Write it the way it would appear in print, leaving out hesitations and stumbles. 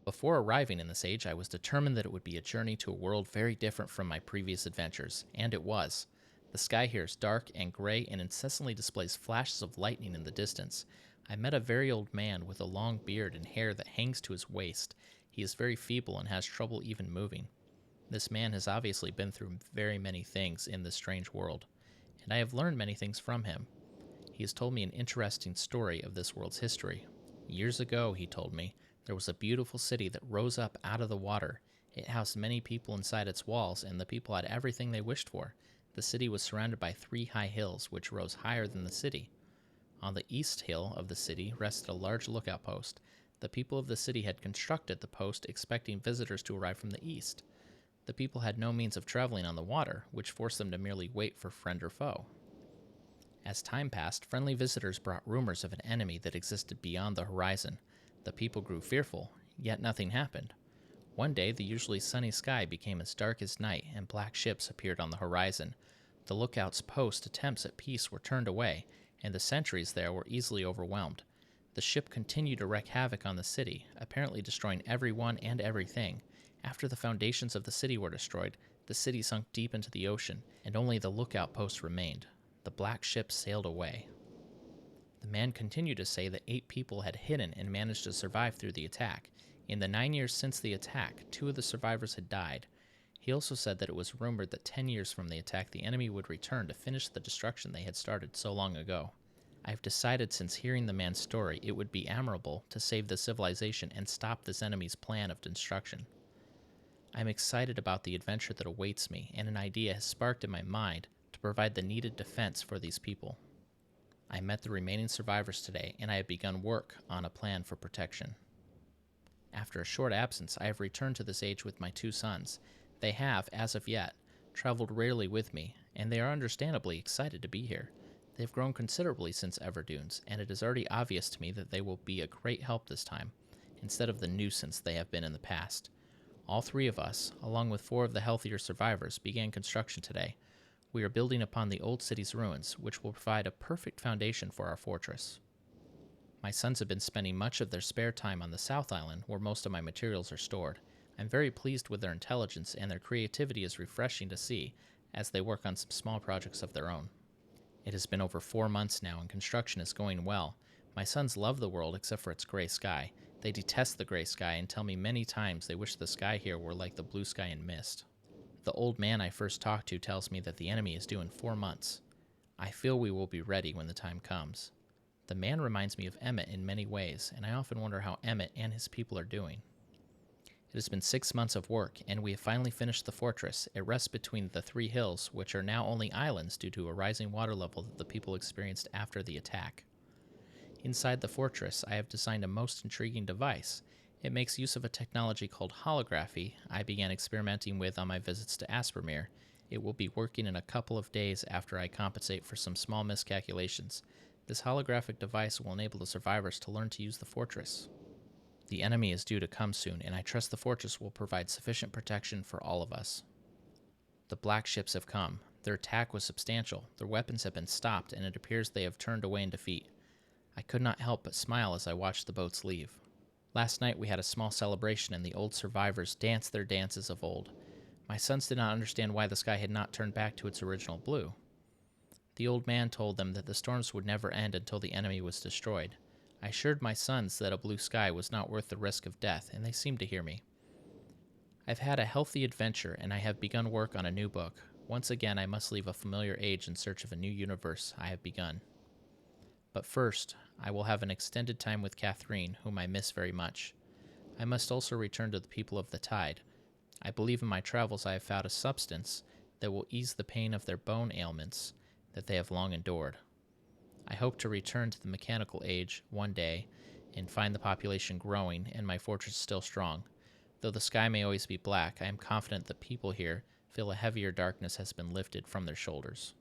Before arriving in this age, I was determined that it would be a journey to a world very different from my previous adventures, and it was. The sky here is dark and gray and incessantly displays flashes of lightning in the distance. I met a very old man with a long beard and hair that hangs to his waist. He is very feeble and has trouble even moving. This man has obviously been through very many things in this strange world, and I have learned many things from him. He has told me an interesting story of this world's history. Years ago, he told me, there was a beautiful city that rose up out of the water. It housed many people inside its walls, and the people had everything they wished for. The city was surrounded by 3 high hills, which rose higher than the city. On the east hill of the city rested a large lookout post. The people of the city had constructed the post expecting visitors to arrive from the east. The people had no means of traveling on the water, which forced them to merely wait for friend or foe. As time passed, friendly visitors brought rumors of an enemy that existed beyond the horizon. The people grew fearful, yet nothing happened. One day, the usually sunny sky became as dark as night, and black ships appeared on the horizon. The lookout's post attempts at peace were turned away, and the sentries there were easily overwhelmed. The ship continued to wreak havoc on the city, apparently destroying everyone and everything. After the foundations of the city were destroyed, the city sunk deep into the ocean, and only the lookout post remained. The black ship sailed away. The man continued to say that 8 people had hidden and managed to survive through the attack. In the 9 years since the attack, 2 of the survivors had died. He also said that it was rumored that 10 years from the attack, the enemy would return to finish the destruction they had started so long ago. I have decided since hearing the man's story, it would be admirable to save the civilization and stop this enemy's plan of destruction. I am excited about the adventure that awaits me, and an idea has sparked in my mind to provide the needed defense for these people. I met the remaining survivors today, and I have begun work on a plan for protection. After a short absence, I have returned to this age with my 2 sons. They have, as of yet, traveled rarely with me, and they are understandably excited to be here. They have grown considerably since Everdunes, and it is already obvious to me that they will be a great help this time, instead of the nuisance they have been in the past. All 3 of us, along with 4 of the healthier survivors, began construction today. We are building upon the old city's ruins, which will provide a perfect foundation for our fortress. My sons have been spending much of their spare time on the South Island, where most of my materials are stored. I'm very pleased with their intelligence, and their creativity is refreshing to see as they work on some small projects of their own. It has been over 4 months now, and construction is going well. My sons love the world except for its gray sky. They detest the gray sky and tell me many times they wish the sky here were like the blue sky in Myst. The old man I first talked to tells me that the enemy is due in 4 months. I feel we will be ready when the time comes. The man reminds me of Emmett in many ways, and I often wonder how Emmett and his people are doing. It has been 6 months of work, and we have finally finished the fortress. It rests between the 3 hills, which are now only islands due to a rising water level that the people experienced after the attack. Inside the fortress, I have designed a most intriguing device. It makes use of a technology called holography I began experimenting with on my visits to Aspermere. It will be working in a couple of days after I compensate for some small miscalculations. This holographic device will enable the survivors to learn to use the fortress. The enemy is due to come soon, and I trust the fortress will provide sufficient protection for all of us. The black ships have come. Their attack was substantial. Their weapons have been stopped, and it appears they have turned away in defeat. I could not help but smile as I watched the boats leave. Last night we had a small celebration, and the old survivors danced their dances of old. My sons did not understand why the sky had not turned back to its original blue. The old man told them that the storms would never end until the enemy was destroyed. I assured my sons that a blue sky was not worth the risk of death, and they seemed to hear me. I've had a healthy adventure, and I have begun work on a new book. Once again, I must leave a familiar age in search of a new universe I have begun. But first, I will have an extended time with Catherine, whom I miss very much. I must also return to the people of the tide. I believe in my travels I have found a substance that will ease the pain of their bone ailments that they have long endured. I hope to return to the mechanical age one day and find the population growing and my fortress still strong. Though the sky may always be black, I am confident the people here feel a heavier darkness has been lifted from their shoulders.